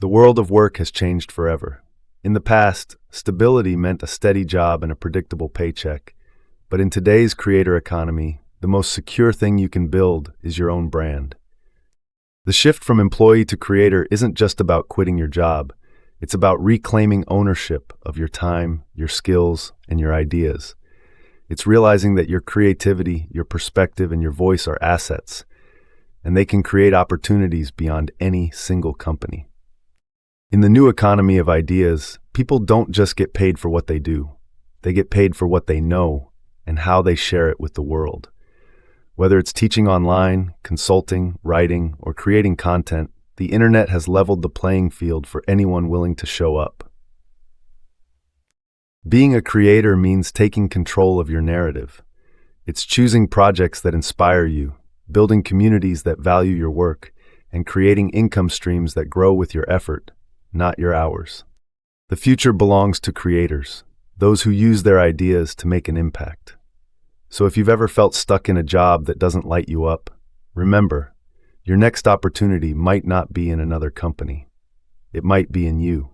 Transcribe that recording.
The world of work has changed forever. In the past, stability meant a steady job and a predictable paycheck. But in today's creator economy, the most secure thing you can build is your own brand. The shift from employee to creator isn't just about quitting your job. It's about reclaiming ownership of your time, your skills, and your ideas. It's realizing that your creativity, your perspective, and your voice are assets, and they can create opportunities beyond any single company. In the new economy of ideas, people don't just get paid for what they do. They get paid for what they know and how they share it with the world. Whether it's teaching online, consulting, writing, or creating content, the internet has leveled the playing field for anyone willing to show up. Being a creator means taking control of your narrative. It's choosing projects that inspire you, building communities that value your work, and creating income streams that grow with your effort, not your hours. The future belongs to creators, those who use their ideas to make an impact. So if you've ever felt stuck in a job that doesn't light you up, remember, your next opportunity might not be in another company. It might be in you.